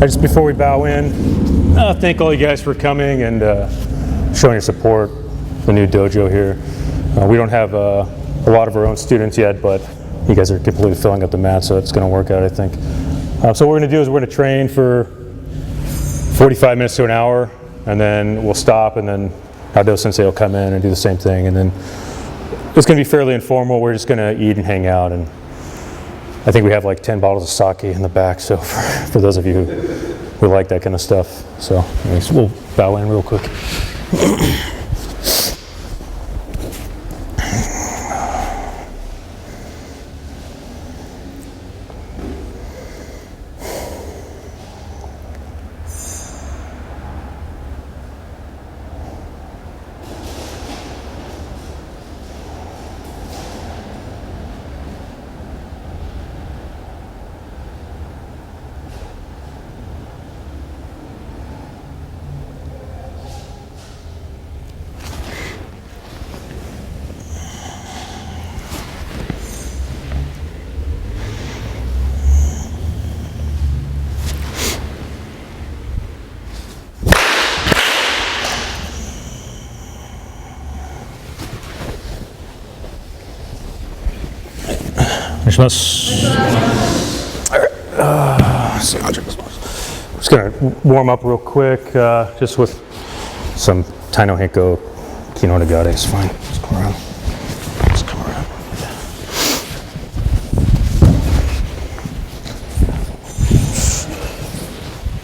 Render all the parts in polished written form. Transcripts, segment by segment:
Just before we bow in, thank all you guys for coming and showing your support, the new dojo here. We don't have a lot of our own students yet, but you guys are completely filling up the mat, so it's going to work out, I think. So what we're going to do is we're going to train for 45 minutes to an hour, and then we'll stop, and then Ado Sensei will come in and do the same thing, and then it's going to be fairly informal. We're just going to eat and hang out, and I think we have like 10 bottles of sake in the back, so for those of you who like that kind of stuff. So anyways, we'll bow in real quick. I'm just going to warm up real quick, just with some Tai no Henko Kino Nagare. It's fine. Just come around. Just come around.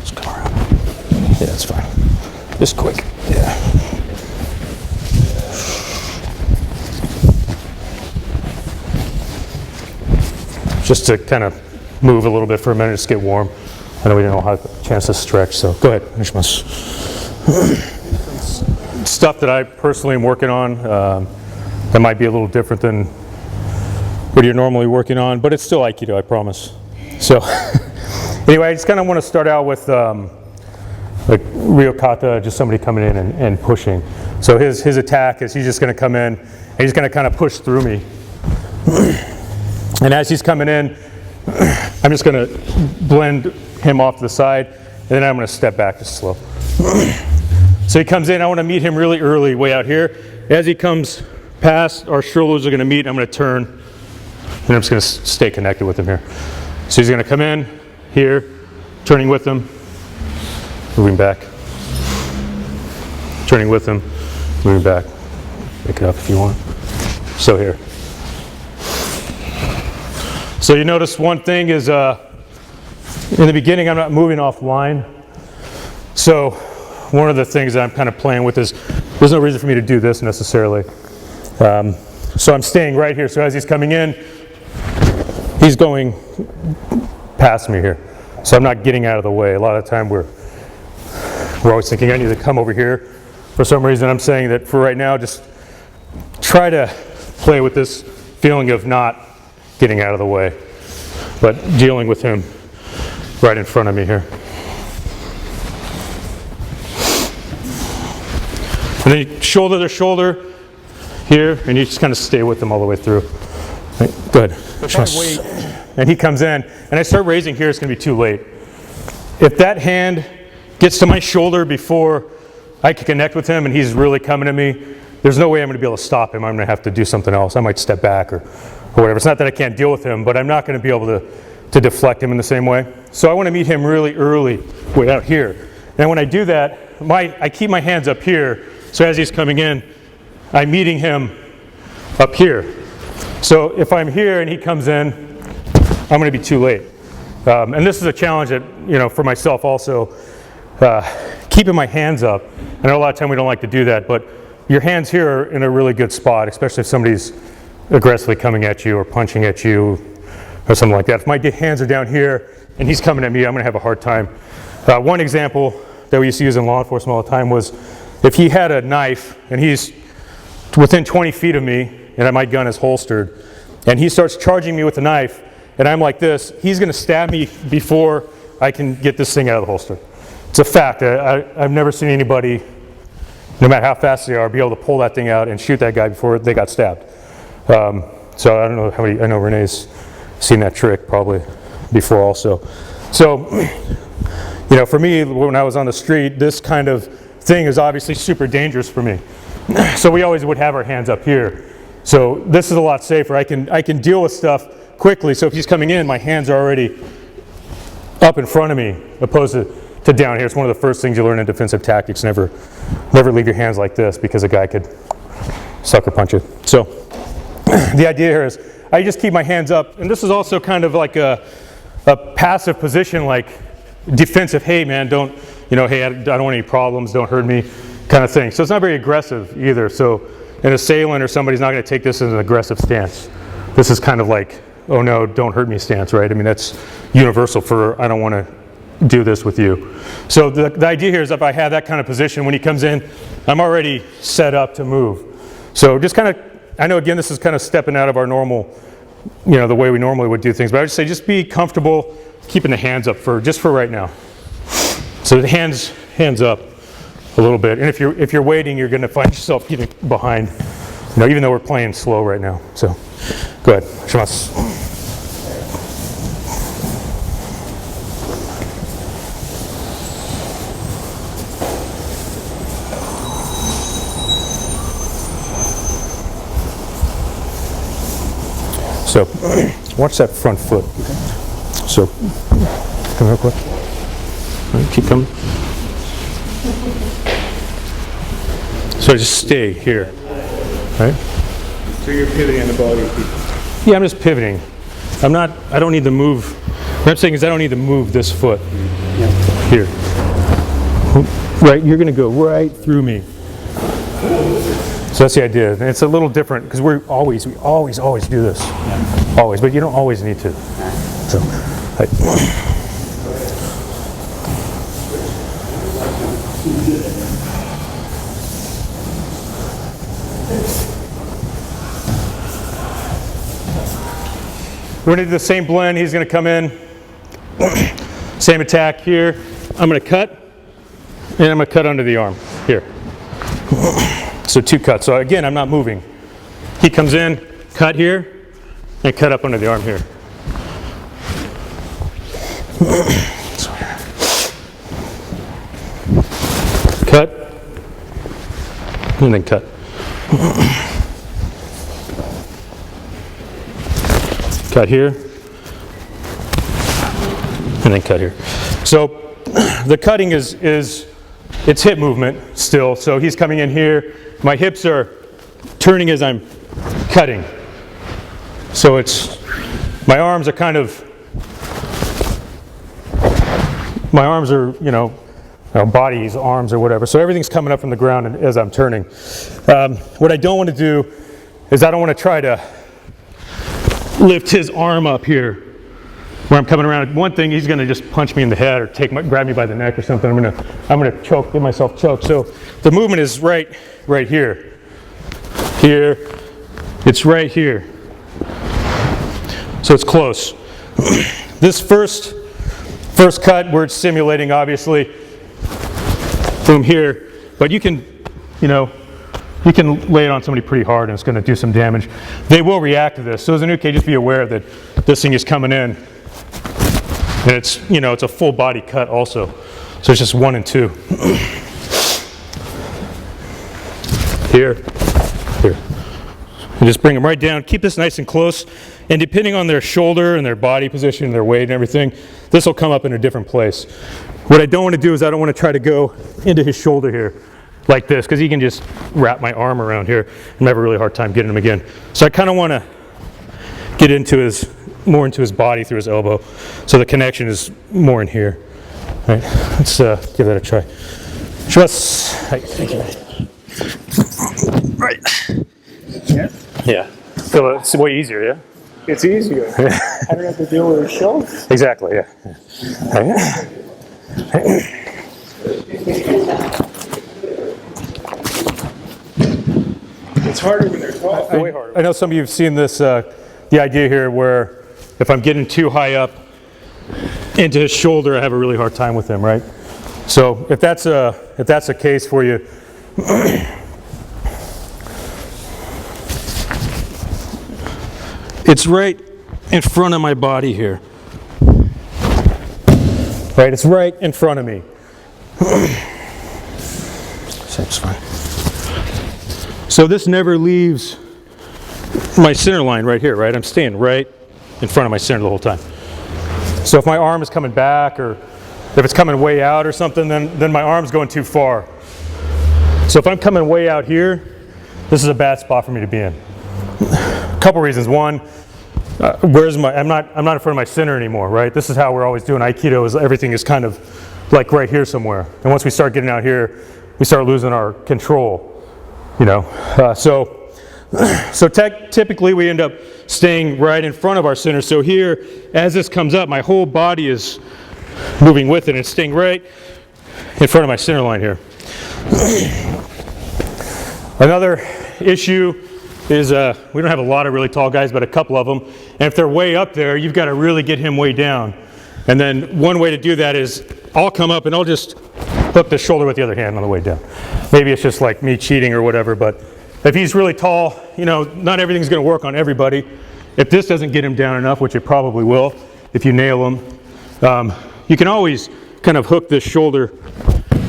Just come around. Yeah, it's fine. Just quick. Yeah. Just to kind of move a little bit for a minute, just get warm. I know we didn't all have a chance to stretch, so go ahead. Stuff that I personally am working on that might be a little different than what you're normally working on, but it's still Aikido, I promise. So anyway, I just kind of want to start out with like Ryokata, just somebody coming in and pushing. So his attack is he's just going to come in and he's going to kind of push through me. And as he's coming in, I'm just going to blend him off to the side, and then I'm going to step back just slow. So he comes in, I want to meet him really early, way out here. As he comes past, our shoulders are going to meet, I'm going to turn, and I'm just going to stay connected with him here. So he's going to come in here, turning with him, moving back. Turning with him, moving back. Pick it up if you want. So here. So you notice one thing is in the beginning I'm not moving off line. So one of the things that I'm kind of playing with is there's no reason for me to do this necessarily. So I'm staying right here. So as he's coming in, he's going past me here. So I'm not getting out of the way. A lot of the time we're always thinking I need to come over here. For some reason I'm saying that for right now just try to play with this feeling of not getting out of the way, but dealing with him right in front of me here. And then you shoulder to shoulder here, and you just kind of stay with him all the way through. Right, good. And he comes in, and I start raising here, it's going to be too late. If that hand gets to my shoulder before I can connect with him and he's really coming to me, there's no way I'm going to be able to stop him. I'm going to have to do something else. I might step back or whatever. It's not that I can't deal with him, but I'm not going to be able to deflect him in the same way. So I want to meet him really early, way out here. And when I do that, I keep my hands up here. So as he's coming in, I'm meeting him up here. So if I'm here and he comes in, I'm going to be too late. And this is a challenge that, for myself also, keeping my hands up. I know a lot of time we don't like to do that, but your hands here are in a really good spot, especially if somebody's aggressively coming at you or punching at you or something like that. If my hands are down here and he's coming at me, I'm going to have a hard time. One example that we used to use in law enforcement all the time was if he had a knife and he's within 20 feet of me and my gun is holstered and he starts charging me with the knife and I'm like this, he's going to stab me before I can get this thing out of the holster. It's a fact. I've never seen anybody, no matter how fast they are, be able to pull that thing out and shoot that guy before they got stabbed. So I don't know how many, I know Renee's seen that trick probably before also. So you know, for me, when I was on the street, this kind of thing is obviously super dangerous for me. So we always would have our hands up here. So this is a lot safer. I can deal with stuff quickly. So if he's coming in, my hands are already up in front of me, opposed to down here. It's one of the first things you learn in defensive tactics. Never leave your hands like this, because a guy could sucker punch you. So the idea here is I just keep my hands up, and this is also kind of like a passive position, like defensive. Hey man, don't, you know, hey, I don't want any problems, don't hurt me, kind of thing. So it's not very aggressive either. So an assailant or somebody's not going to take this as an aggressive stance. This is kind of like, oh no, don't hurt me stance, right? I mean, that's universal for I don't want to do this with you. So the idea here is if I have that kind of position, when he comes in, I'm already set up to move. So just kind of, I know again this is kind of stepping out of our normal, you know, the way we normally would do things, but I would say just be comfortable keeping the hands up just for right now. So the hands up a little bit, and if you're waiting, you're going to find yourself getting behind, you know, even though we're playing slow right now. So go ahead. Shimasu. So watch that front foot. So come real quick. All right, keep coming. So just stay here, right? So you're pivoting on the body. Yeah, I'm just pivoting. I don't need to move. What I'm saying is I don't need to move this foot here. Right, you're gonna go right through me. So that's the idea. And it's a little different because we always do this. Always, but you don't always need to. So, we're going to do the same blend. He's going to come in, same attack here. I'm going to cut, and I'm going to cut under the arm here. So 2 cuts. So again, I'm not moving. He comes in, cut here, and cut up under the arm here. Cut, and then cut. Cut here, and then cut here. So the cutting is it's hip movement still. So he's coming in here. My hips are turning as I'm cutting. So my arms are, you know, bodies, arms, or whatever. So everything's coming up from the ground as I'm turning. What I don't want to do is I don't want to try to lift his arm up here where I'm coming around. One thing, he's going to just punch me in the head or grab me by the neck or something. I'm going to choke, get myself choked. So the movement is right here. Here, it's right here. So it's close. This first cut, we're simulating obviously from here, but you can lay it on somebody pretty hard and it's going to do some damage. They will react to this. So as an uke, just be aware that this thing is coming in, and it's a full body cut also. So it's just 1 and 2. Here. And just bring them right down. Keep this nice and close. And depending on their shoulder and their body position, their weight and everything, this will come up in a different place. What I don't want to do is I don't want to try to go into his shoulder here like this, because he can just wrap my arm around here and have a really hard time getting him again. So I kind of want to get more into his body through his elbow. So the connection is more in here. All right, let's give that a try. Trust. Right, thank you. Right. Yeah. So it's way easier, yeah? It's easier. I don't have to deal with his shoulders. Exactly, yeah. It's harder when they're tall. Way harder. I know some of you have seen this, the idea here where if I'm getting too high up into his shoulder, I have a really hard time with him, right? So if that's a case for you, it's right in front of my body here. right? It's right in front of me. That's fine. So this never leaves my center line right here, right? I'm staying right in front of my center the whole time. So if my arm is coming back, or if it's coming way out or something, then my arm's going too far. So if I'm coming way out here, this is a bad spot for me to be in. A couple reasons. One, I'm not in front of my center anymore, right? This is how we're always doing Aikido, is everything is kind of like right here somewhere. And once we start getting out here, we start losing our control, you know. So typically we end up staying right in front of our center. So here, as this comes up, my whole body is moving with it, and it's staying right in front of my center line here. Another issue is we don't have a lot of really tall guys, but a couple of them. And if they're way up there, you've got to really get him way down. And then one way to do that is I'll come up and I'll just hook the shoulder with the other hand on the way down. Maybe it's just like me cheating or whatever, but if he's really tall, you know, not everything's going to work on everybody. If this doesn't get him down enough, which it probably will, if you nail him, you can always kind of hook this shoulder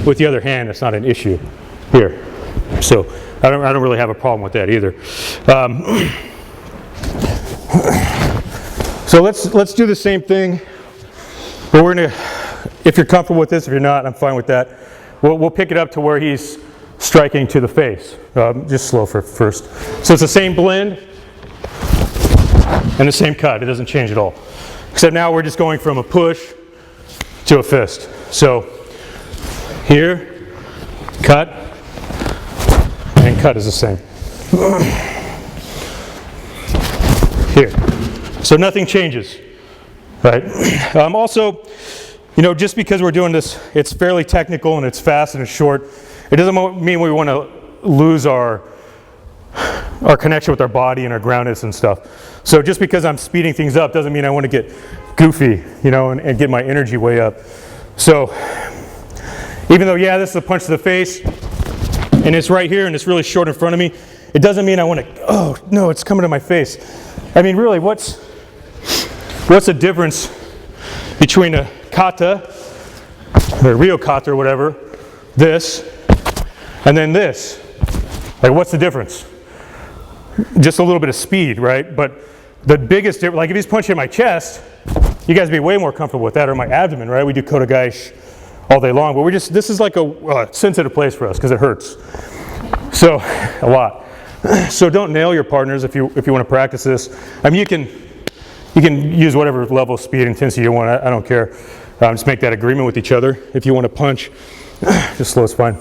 with the other hand. It's not an issue here. So I don't really have a problem with that either. So let's do the same thing. But we're gonna, if you're comfortable with this, if you're not, I'm fine with that. We'll pick it up to where he's striking to the face. Just slow for first. So it's the same blend and the same cut. It doesn't change at all. Except now we're just going from a push to a fist. So here, cut, and cut is the same. Here. So nothing changes, right? Also, you know, just because we're doing this, it's fairly technical and it's fast and it's short, it doesn't mean we want to lose our connection with our body and our groundedness and stuff. So just because I'm speeding things up doesn't mean I want to get goofy, you know, and get my energy way up. So even though, yeah, this is a punch to the face and it's right here and it's really short in front of me, it doesn't mean I want to, oh no, it's coming to my face. I mean, really, what's the difference between a kata, or Ryo kata or whatever, this, and then this? Like, what's the difference? Just a little bit of speed, right? But the biggest difference, like if he's punching my chest, you guys would be way more comfortable with that, or my abdomen, right? We do Kotegaeshi all day long, but this is like a sensitive place for us because it hurts. So, a lot. So don't nail your partners if you want to practice this. I mean, you can use whatever level of speed, intensity you want. I don't care. Just make that agreement with each other. If you want to punch, just slow is fine.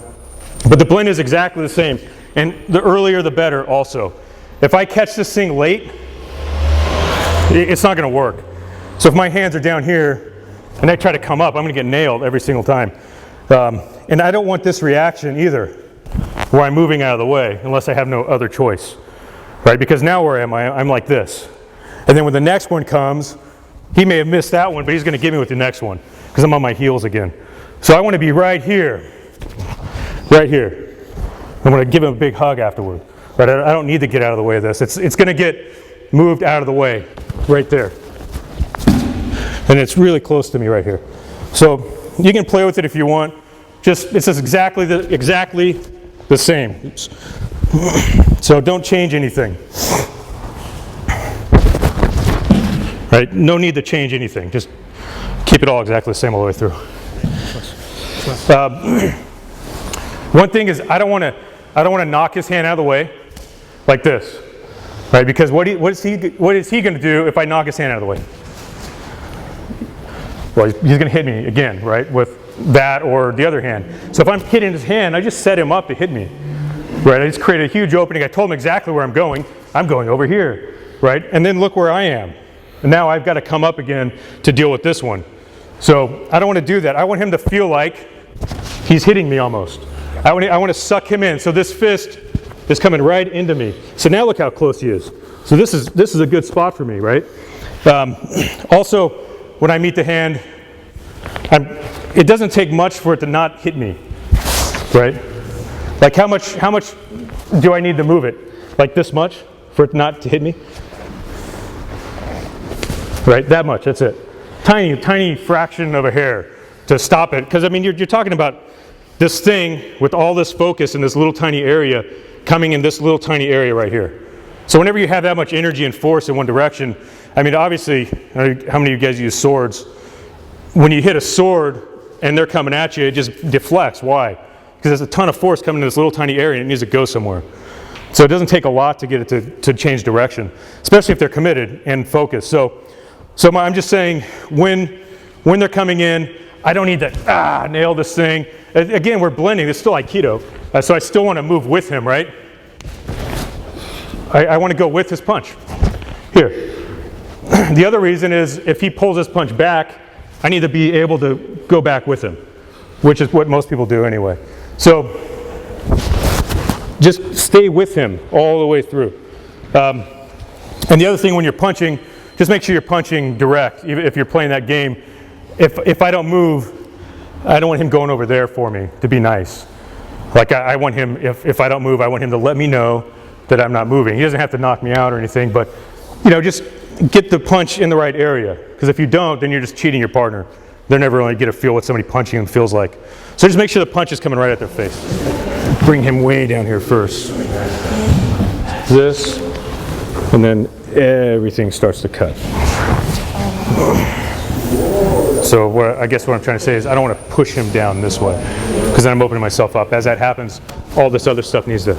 But the blend is exactly the same. And the earlier the better also. If I catch this thing late, it's not going to work. So if my hands are down here and I try to come up, I'm going to get nailed every single time. And I don't want this reaction either, where I'm moving out of the way unless I have no other choice, right? Because now where am I? I'm like this. And then when the next one comes, he may have missed that one, but he's going to get me with the next one because I'm on my heels again. So I want to be right here, right here. I'm going to give him a big hug afterward. Right? I don't need to get out of the way of this. It's going to get moved out of the way right there. And it's really close to me right here. So you can play with it if you want. It's just exactly the same. Oops. So don't change anything. Right? No need to change anything. Just keep it all exactly the same all the way through. One thing is I don't want to knock his hand out of the way like this, right? Because what is he going to do if I knock his hand out of the way? Well, he's going to hit me again, right? With that or the other hand. So if I'm hitting his hand, I just set him up to hit me, right? I just created a huge opening. I told him exactly where I'm going. I'm going over here, right? And then look where I am. And now I've got to come up again to deal with this one. So I don't want to do that. I want him to feel like he's hitting me almost. I want to suck him in. So this fist is coming right into me. So now look how close he is. So this is a good spot for me, right? Also, when I meet the hand, it doesn't take much for it to not hit me, right? Like how much do I need to move it? Like this much for it not to hit me? Right, that much, that's it. Tiny fraction of a hair to stop it. Because I mean, you're talking about this thing with all this focus in this little tiny area coming in this little tiny area right here. So whenever you have that much energy and force in one direction, I mean, obviously, how many of you guys use swords? When you hit a sword and they're coming at you, it just deflects. Why? Because there's a ton of force coming in this little tiny area and it needs to go somewhere. So it doesn't take a lot to get it to change direction, especially if they're committed and focused. So I'm just saying, when they're coming in, I don't need to nail this thing. Again, we're blending. It's still Aikido. So I still want to move with him, right? I want to go with his punch. Here. The other reason is if he pulls his punch back, I need to be able to go back with him, which is what most people do anyway. So just stay with him all the way through. And the other thing when you're punching, just make sure you're punching direct. If you're playing that game, if I don't move, I don't want him going over there for me to be nice. Like I want him, if I don't move, I want him to let me know that I'm not moving. He doesn't have to knock me out or anything, but just get the punch in the right area. Because if you don't, then you're just cheating your partner. They're never going to get a feel what somebody punching them feels like. So just make sure the punch is coming right at their face. Bring him way down here first. This, and then everything starts to cut. So I guess what I'm trying to say is I don't want to push him down this way, because then I'm opening myself up. As that happens, all this other stuff needs to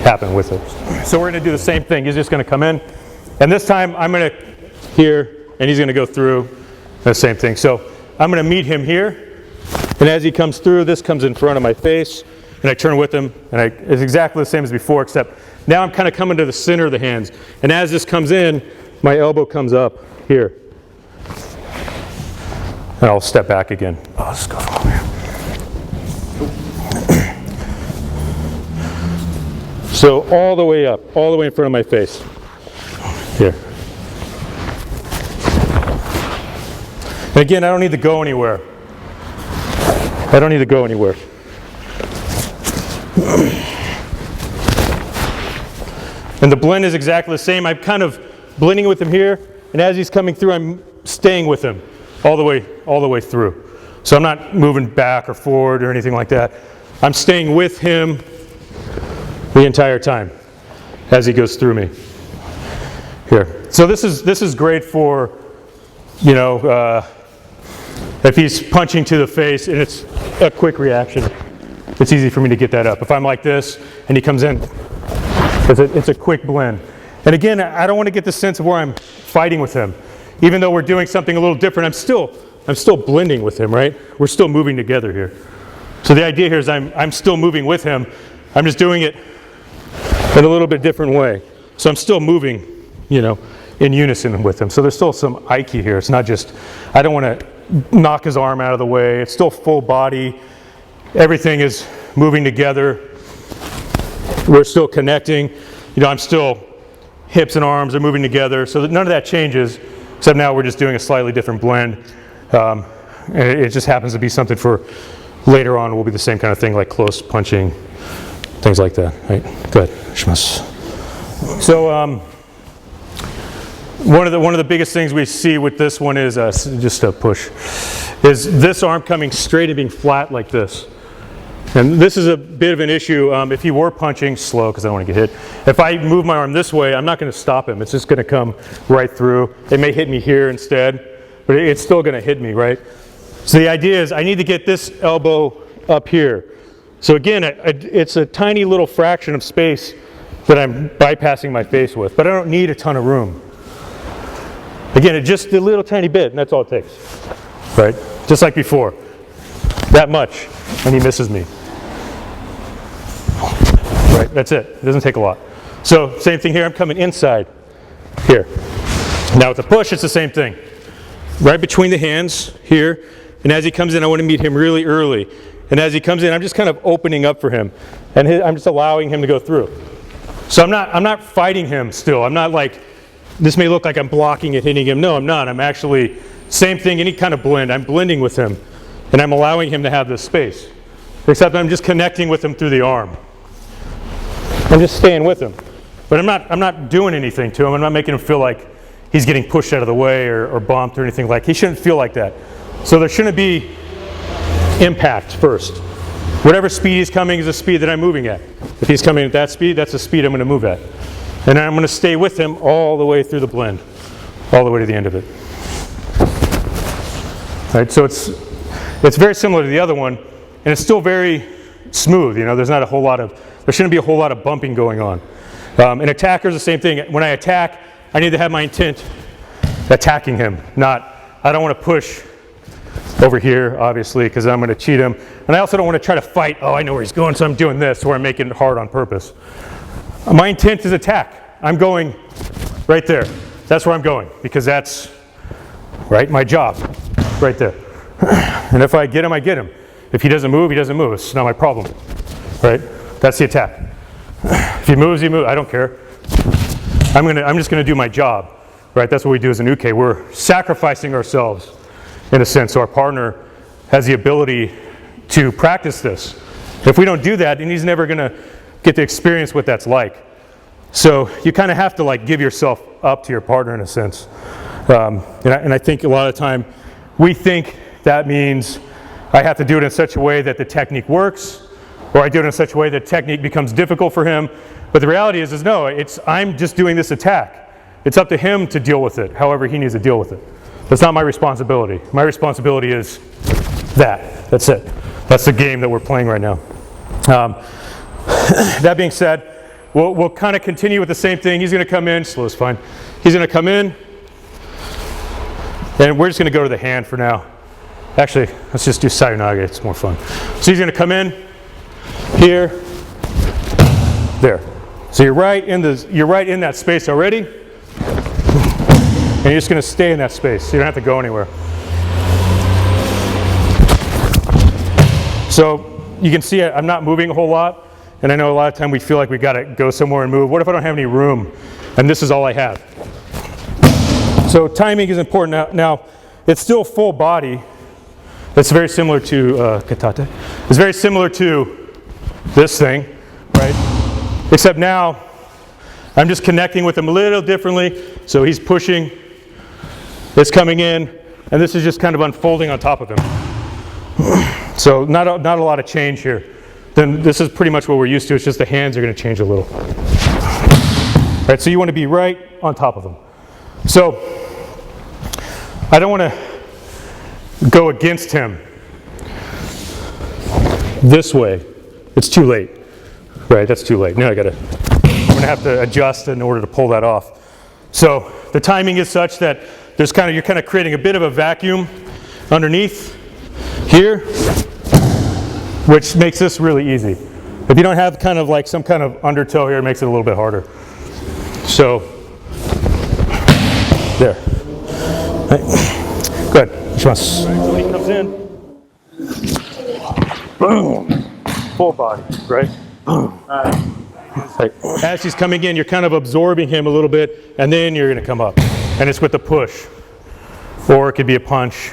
happen with it. So we're going to do the same thing. He's just going to come in, and this time I'm going to here, and he's going to go through the same thing. So I'm going to meet him here, and as he comes through, this comes in front of my face, and I turn with him, and it's exactly the same as before, except now I'm kind of coming to the center of the hands, and as this comes in, my elbow comes up here. And I'll step back again. Oh, let's go from here. So all the way up, all the way in front of my face. Here. And again, I don't need to go anywhere. I don't need to go anywhere. And the blend is exactly the same. I'm kind of blending with him here, and as he's coming through, I'm staying with him all the way through. So I'm not moving back or forward or anything like that. I'm staying with him the entire time as he goes through me. Here. So this is great for, if he's punching to the face and it's a quick reaction. It's easy for me to get that up. If I'm like this and he comes in, it's a quick blend. And again, I don't want to get the sense of where I'm fighting with him. Even though we're doing something a little different, I'm still blending with him, right? We're still moving together here. So the idea here is I'm still moving with him. I'm just doing it in a little bit different way. So I'm still moving, in unison with him. So there's still some Aiki here. It's not just, I don't want to knock his arm out of the way. It's still full body. Everything is moving together. We're still connecting. I'm still, hips and arms are moving together. So that none of that changes. Except now we're just doing a slightly different blend. And it just happens to be something for later on will be the same kind of thing, like close punching, things like that. Right? Good. So one of the biggest things we see with this one is just a push. Is this arm coming straight and being flat like this. And this is a bit of an issue if he were punching slow, because I don't want to get hit. If I move my arm this way, I'm not going to stop him. It's just going to come right through. It may hit me here instead, but it's still going to hit me, right? So the idea is I need to get this elbow up here. So again, it's a tiny little fraction of space that I'm bypassing my face with, but I don't need a ton of room. Again, it's just a little tiny bit, and that's all it takes, right? Just like before. That much, and he misses me. Right, that's it. It doesn't take a lot. So same thing here. I'm coming inside here. Now with the push, it's the same thing. Right between the hands here, and as he comes in, I want to meet him really early. And as he comes in, I'm just kind of opening up for him, and I'm just allowing him to go through. So I'm not fighting him still. I'm not like, this may look like I'm blocking it, hitting him. No, I'm not. I'm actually, same thing, any kind of blend. I'm blending with him, and I'm allowing him to have this space. Except I'm just connecting with him through the arm. I'm just staying with him. But I'm not doing anything to him. I'm not making him feel like he's getting pushed out of the way or bumped or anything like that. He shouldn't feel like that. So there shouldn't be impact first. Whatever speed he's coming is the speed that I'm moving at. If he's coming at that speed, that's the speed I'm going to move at. And I'm going to stay with him all the way through the blend, all the way to the end of it. All right, so it's very similar to the other one, and it's still very smooth. You know, there shouldn't be a whole lot of bumping going on. An attacker is the same thing. When I attack, I need to have my intent attacking him, not, I don't want to push over here, obviously, because I'm going to cheat him. And I also don't want to try to fight, oh, I know where he's going, so I'm doing this, or I'm making it hard on purpose. My intent is attack. I'm going right there. That's where I'm going, because that's, right, my job, right there. And if I get him, I get him. If he doesn't move, he doesn't move. It's not my problem, right? That's the attack. If he moves, he moves. I don't care. I'm just going to do my job, right? That's what we do as an uke. We're sacrificing ourselves, in a sense, so our partner has the ability to practice this. If we don't do that, then he's never going to get to experience what that's like. So you kind of have to like give yourself up to your partner, in a sense. And I think a lot of the time we think that means I have to do it in such a way that the technique works, or I do it in such a way that technique becomes difficult for him. But the reality is no, I'm just doing this attack. It's up to him to deal with it, however he needs to deal with it. That's not my responsibility. My responsibility is that. That's it. That's the game that we're playing right now. That being said, we'll kind of continue with the same thing. He's going to come in. Slow is fine. He's going to come in, and we're just going to go to the hand for now. Actually, let's just do Sayonage. It's more fun. So he's going to come in here, there. So you're right in that space already, and you're just going to stay in that space. So you don't have to go anywhere. So you can see I'm not moving a whole lot, and I know a lot of time we feel like we got to go somewhere and move. What if I don't have any room, and this is all I have? So timing is important. Now it's still full body. It's very similar to katate. It's very similar to this thing, right? Except now I'm just connecting with him a little differently. So he's pushing, it's coming in, and this is just kind of unfolding on top of him. So not a lot of change here. Then this is pretty much what we're used to. It's just the hands are going to change a little. All right, so you want to be right on top of him. So I don't want to go against him this way. It's too late. Right, that's too late. Now I'm going to have to adjust in order to pull that off. So the timing is such that you're kind of creating a bit of a vacuum underneath here, which makes this really easy. If you don't have kind of like some kind of undertow here, it makes it a little bit harder. So there. Right. Good. So he comes in. Boom. Full body, right? Like, as he's coming in, you're kind of absorbing him a little bit, and then you're going to come up. And it's with the push, or it could be a punch,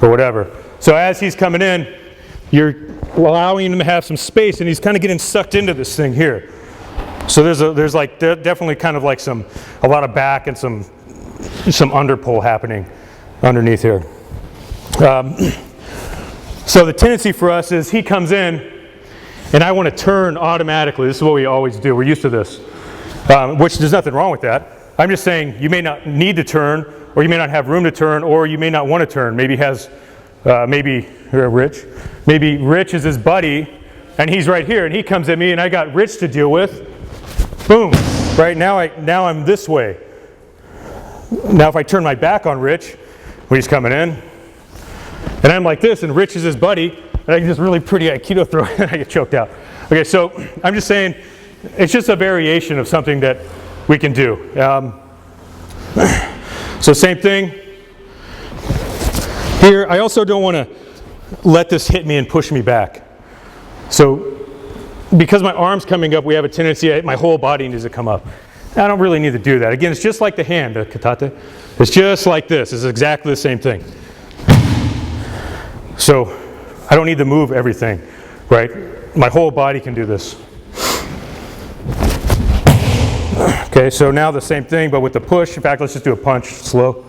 or whatever. So as he's coming in, you're allowing him to have some space, and he's kind of getting sucked into this thing here. So there's like definitely kind of like a lot of back and some underpull happening underneath here. So the tendency for us is he comes in, and I want to turn automatically. This is what we always do. We're used to this, which there's nothing wrong with that. I'm just saying you may not need to turn, or you may not have room to turn, or you may not want to turn. Maybe Rich. Maybe Rich is his buddy, and he's right here, and he comes at me, and I got Rich to deal with. Boom. Right now I'm this way. Now if I turn my back on Rich when he's coming in, and I'm like this, and Rich is his buddy, and I can just really pretty Aikido throw, and I get choked out. Okay, so I'm just saying, it's just a variation of something that we can do. So same thing. Here, I also don't want to let this hit me and push me back. So because my arm's coming up, we have a tendency, my whole body needs to come up. I don't really need to do that. Again, it's just like the hand, the katate. It's just like this. It's exactly the same thing. So I don't need to move everything, right? My whole body can do this. Okay, so now the same thing, but with the push. In fact, let's just do a punch, slow.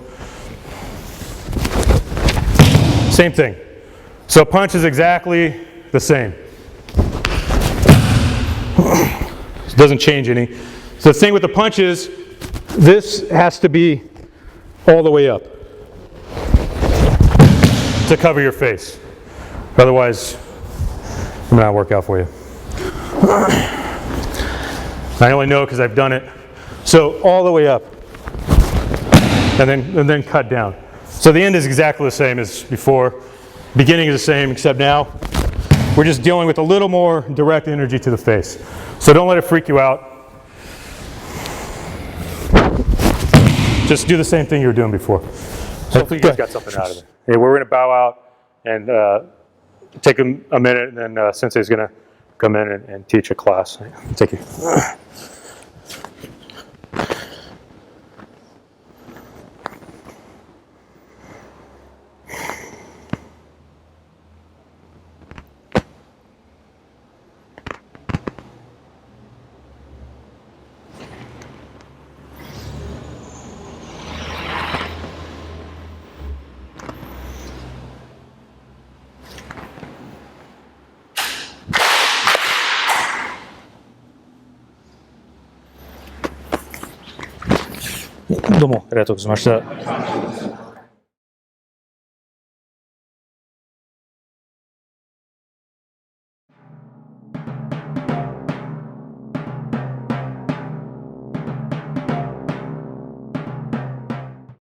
Same thing, So punch is exactly the same. It doesn't change any. So the thing with the punch is, this has to be all the way up to cover your face. Otherwise, it may not work out for you. I only know because I've done it. So all the way up, and then cut down. So the end is exactly the same as before. Beginning is the same, except now we're just dealing with a little more direct energy to the face. So don't let it freak you out. Just do the same thing you were doing before. Hopefully you guys got something out of it. Hey, we're going to bow out and take a minute, and then Sensei's going to come in and teach a class. Thank you.どうもありがとうございました。